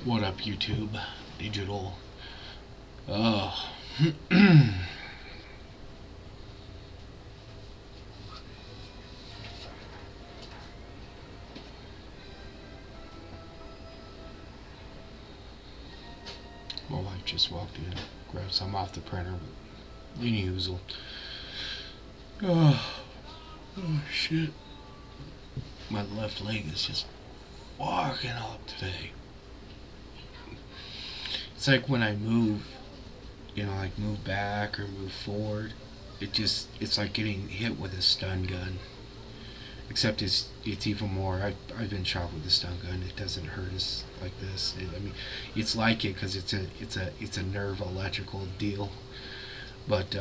What up, YouTube? Digital. Oh. My wife just walked in, grabbed some off the printer, but Leany Hoozle. Oh. Oh, shit. My left leg is just fucking up today. It's like when I move, like move back or move forward, it's like getting hit with a stun gun. Except it's even more. I've been shot with a stun gun. It doesn't hurt us like this. It's like it because it's a nerve electrical deal, but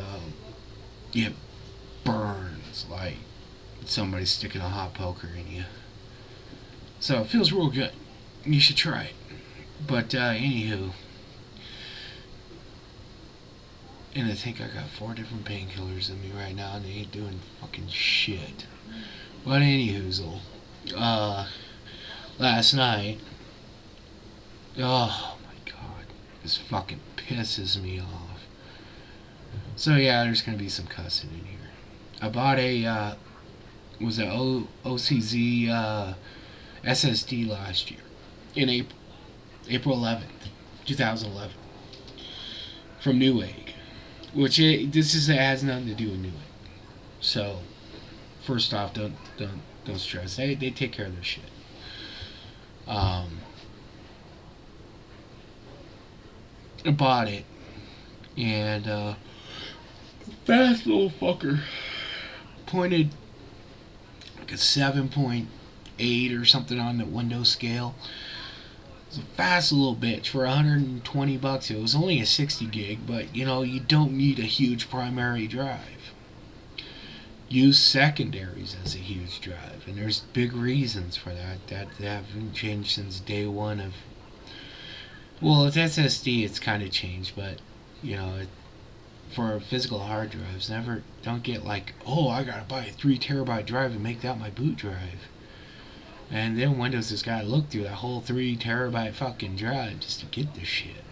it burns like somebody's sticking a hot poker in you. So it feels real good. You should try it. But anywho, and I think I got 4 different painkillers in me right now, and they ain't doing fucking shit. But anywho, uh, last night, oh my god, this fucking pisses me off. So yeah, there's gonna be some cussing in here. I bought was a OCZ SSD last year in April 11th, 2011, from Newegg, which has nothing to do with Newegg. So first off, don't stress. They take care of their shit. Um, I bought it, and fast little fucker pointed like a 7.8 or something on the Windows scale. It's a fast little bitch for $120. It was only a 60 gig, but you don't need a huge primary drive. Use secondaries as a huge drive, and there's big reasons for that haven't changed since day one of. Well, with SSD, it's kind of changed, but for physical hard drives, never don't get like, oh, I gotta buy a 3 terabyte drive and make that my boot drive. And then Windows has got to look through that whole 3 terabyte fucking drive just to get this shit.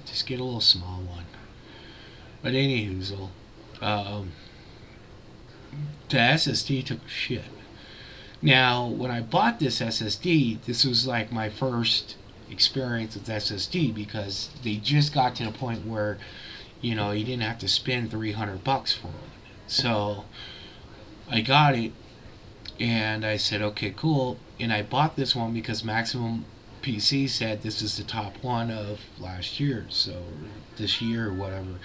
Just get a little small one. But anywho, the SSD took a shit. Now, when I bought this SSD, this was like my first experience with SSD because they just got to the point where, you didn't have to spend $300 for it. So I got it and I said, okay, cool. And I bought this one because Maximum PC said this is the top one of last year, so this year or whatever.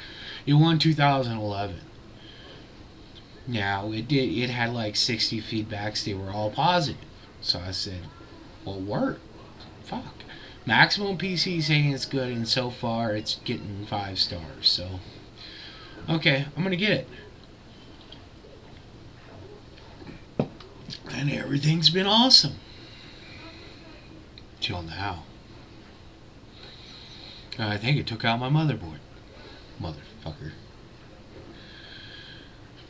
It won 2011. Now it had like 60 feedbacks. They were all positive. So I said, well, work. Fuck. Maximum PC saying it's good, and so far it's getting 5 stars. So okay, I'm gonna get it. And everything's been awesome till now. I think it took out my motherboard, motherfucker.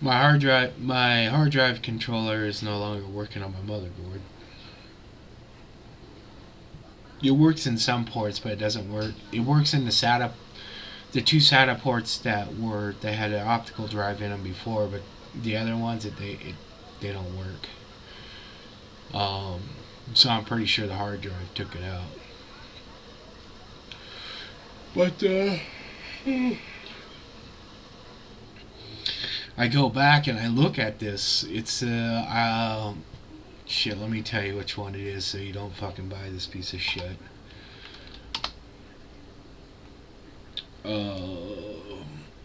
My hard drive controller is no longer working on my motherboard. It works in some ports, but it doesn't work. It works in the 2 SATA ports that had an optical drive in them before, but the other ones they don't work. So I'm pretty sure the hard drive took it out. But I go back and I look at this. It's shit. Let me tell you which one it is, so you don't fucking buy this piece of shit.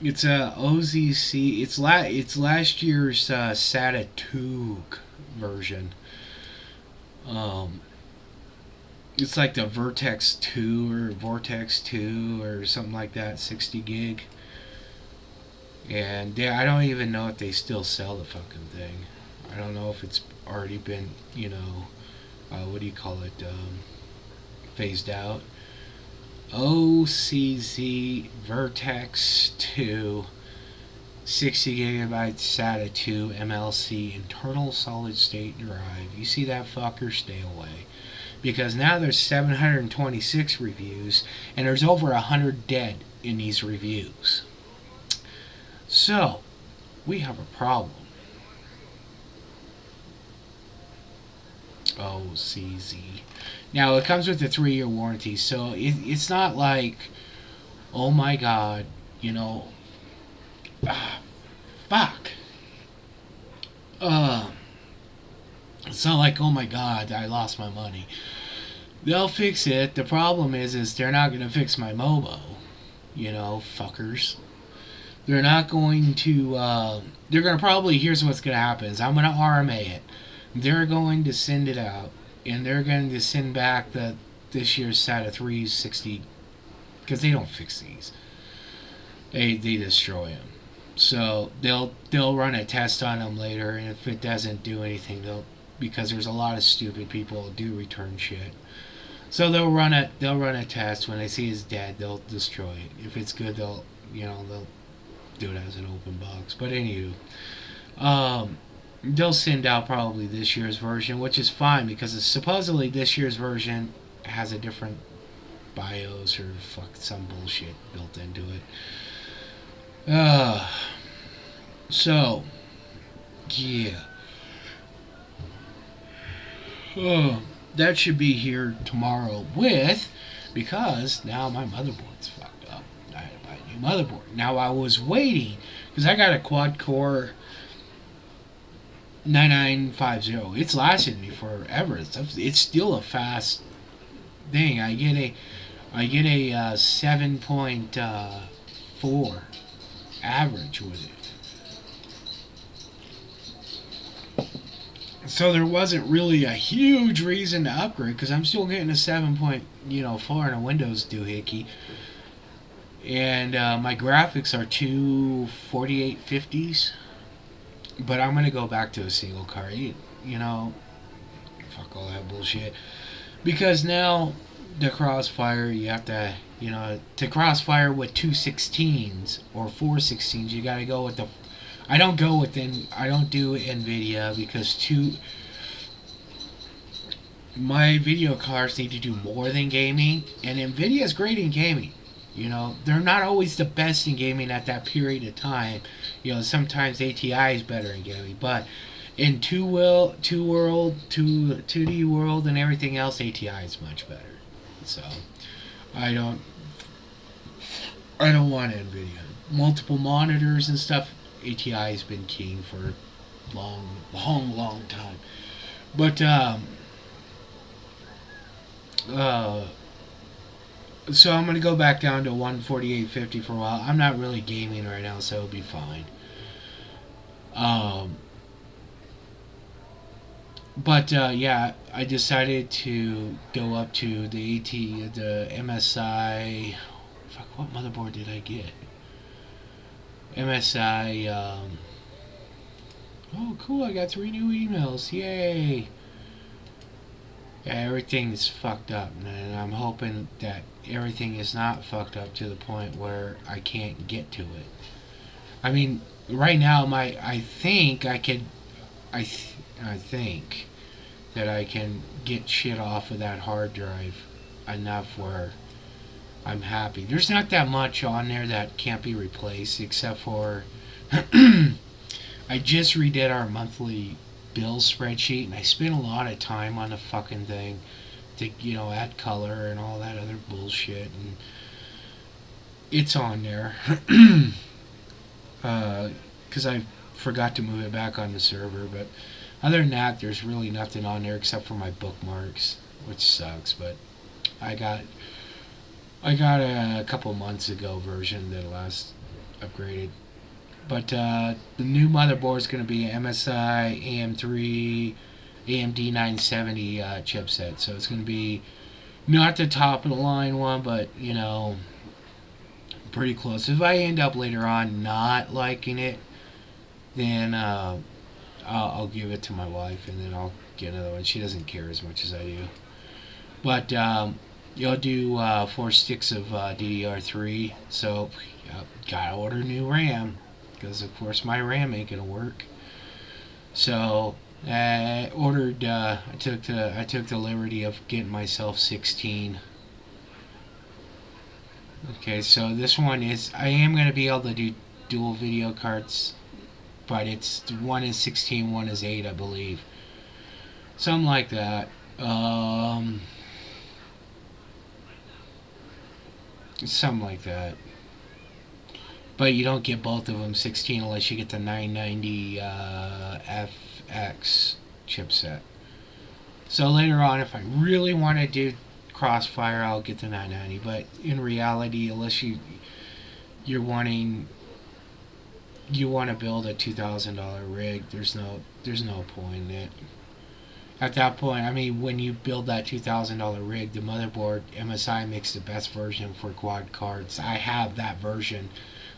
It's a OZC. It's last year's SATA 2 version. It's like the Vertex 2 or Vortex 2 or something like that, 60 gig. And I don't even know if they still sell the fucking thing. I don't know if it's already been, what do you call it, phased out. OCZ Vertex 2 60 gigabyte SATA 2 MLC internal solid state drive. You see that fucker? Stay away. because now there's 726 reviews and there's over 100 dead in these reviews. So, we have a problem. Oh, CZ. Now, it comes with a 3-year warranty, so it's not like, oh my god, you know, fuck. It's not like, oh my god, I lost my money. They'll fix it. The problem is they're not going to fix my Mobo. You know, fuckers. They're not going to, they're going to probably, here's what's going to happen, is I'm going to RMA it. They're going to send it out, and they're going to send back this year's set of 360, because they don't fix these. They destroy them. So they'll run a test on them later, and if it doesn't do anything, because there's a lot of stupid people who do return shit. So they'll run a test. When they see it's dead, they'll destroy it. If it's good, they'll do it as an open box. But anywho, they'll send out probably this year's version, which is fine because it's supposedly this year's version has a different BIOS or some bullshit built into it. So, yeah. That should be here tomorrow because now my motherboard's fucked up. I had to buy a new motherboard. Now I was waiting, because I got a quad-core 9950. It's lasted me forever. It's still a fast thing. I get a 7.4 average with it. So there wasn't really a huge reason to upgrade, because I'm still getting a 7.4 in a Windows doohickey. And my graphics are two 4850s. But I'm going to go back to a single card. Fuck all that bullshit. Because now the Crossfire, you have to, to Crossfire with 216s or 416s, you got to go with I don't do NVIDIA because my video cards need to do more than gaming, and NVIDIA is great in gaming. They're not always the best in gaming at that period of time. Sometimes ATI is better in gaming, but in 2D world and everything else, ATI is much better. So I don't want NVIDIA. Multiple monitors and stuff, ATI has been king for a long time. But so I'm going to go back down to 14850 for a while. I'm not really gaming right now, so it'll be fine. But yeah, I decided to go up to the MSI. Fuck, what motherboard did I get? MSI. Oh, cool! I got 3 new emails. Yay! Yeah, everything's fucked up, and I'm hoping that everything is not fucked up to the point where I can't get to it. I mean, right now, I think I think that I can get shit off of that hard drive enough where I'm happy. There's not that much on there that can't be replaced, except for I just redid our monthly bill spreadsheet, and I spent a lot of time on the fucking thing to add color and all that other bullshit, and it's on there because I forgot to move it back on the server. But other than that, there's really nothing on there except for my bookmarks, which sucks. But I got a couple months ago version that last upgraded. But the new motherboard is going to be an MSI AM3 AMD 970 chipset. So it's going to be not the top of the line one, but pretty close. If I end up later on not liking it, then I'll give it to my wife, and then I'll get another one. She doesn't care as much as I do. But you'll do 4 sticks of DDR3. So gotta order new RAM, because of course my RAM ain't gonna work. So I ordered. I took the liberty of getting myself 16. Okay, so this one is. I am gonna be able to do dual video cards, but it's one is 16, one is 8, I believe. Something like that. Something like that. But you don't get both of them 16 unless you get the 990 FX chipset. So later on, if I really want to do Crossfire, I'll get the 990. But in reality, unless you're wanting you want to build a $2,000 rig, there's no point in it. At that point, I mean, when you build that $2,000 rig, the motherboard MSI makes the best version for quad cards. I have that version.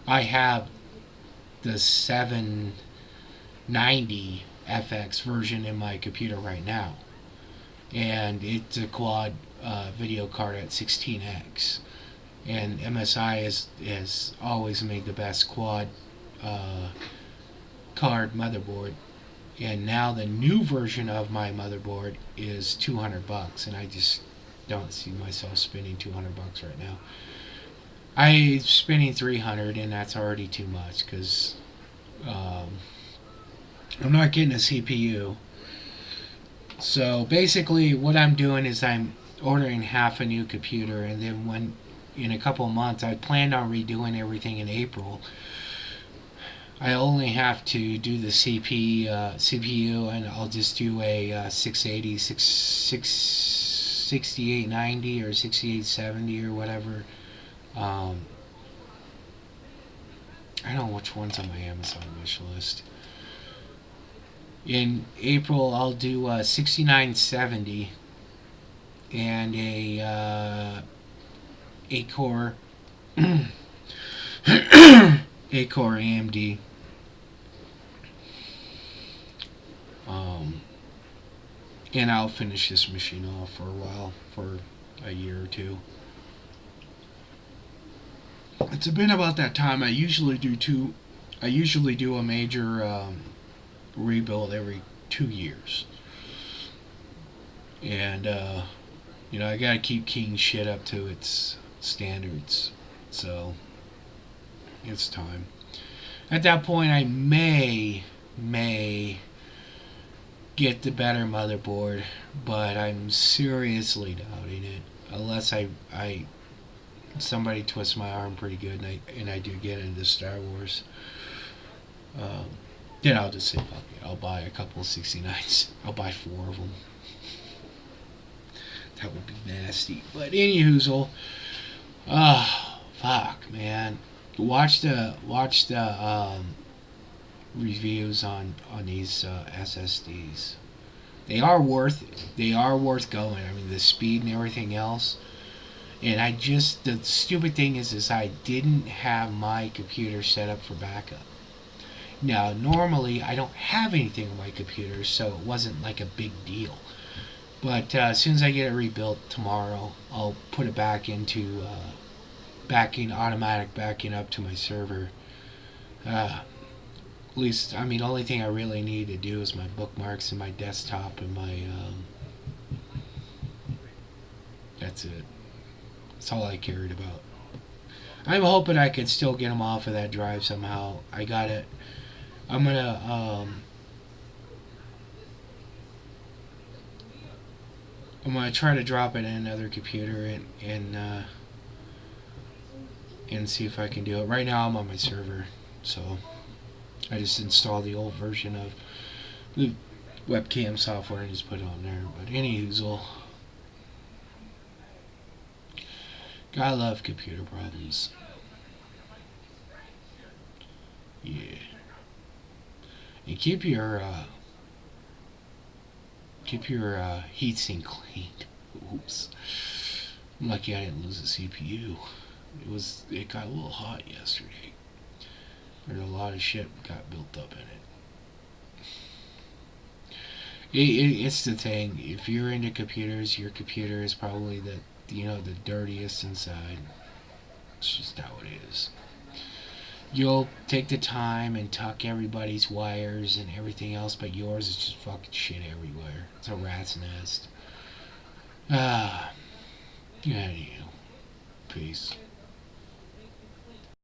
I have the 790 FX version in my computer right now, and it's a quad video card at 16x. And MSI has always made the best quad card motherboard. And now the new version of my motherboard is $200, and I just don't see myself spending $200 right now. I'm spending $300, and that's already too much because I'm not getting a CPU. So basically, what I'm doing is I'm ordering half a new computer, and then when in a couple of months, I planned on redoing everything in April. I only have to do the CPU, and I'll just do a 680, 6890 or 6870 or whatever. I don't know which one's on my Amazon wish list. In April, I'll do a 6970 and a 8-core 8-core AMD. And I'll finish this machine off for a while, for a year or two. It's been about that time. I usually do a major rebuild every 2 years, and I gotta keep keying shit up to its standards. So it's time. At that point, I may get the better motherboard, but I'm seriously doubting it. Unless somebody twists my arm pretty good, and I do get into Star Wars. Then I'll just say fuck it. I'll buy a couple of 69s. I'll buy 4 of them. That would be nasty. But anywhoozle, fuck, man. Watch the reviews on these SSDs. They are worth going. I mean, the speed and everything else. And the stupid thing is I didn't have my computer set up for backup. Now, normally I don't have anything on my computer, so it wasn't like a big deal. But as soon as I get it rebuilt tomorrow, I'll put it back into automatic backing up to my server. At least, I mean, the only thing I really need to do is my bookmarks and my desktop and my that's it. That's all I cared about. I'm hoping I could still get them off of that drive somehow. I got it. I'm gonna try to drop it in another computer and see if I can do it. Right now I'm on my server, so I just installed the old version of the webcam software and just put it on there. But anywho, gotta love computer problems. Yeah. And keep your heatsink cleaned. Oops. I'm lucky I didn't lose the CPU. It got a little hot yesterday. There's a lot of shit got built up in it. It's the thing. If you're into computers, your computer is probably the dirtiest inside. It's just how it is. You'll take the time and tuck everybody's wires and everything else, but yours is just fucking shit everywhere. It's a rat's nest. Ah, yeah, you. Peace.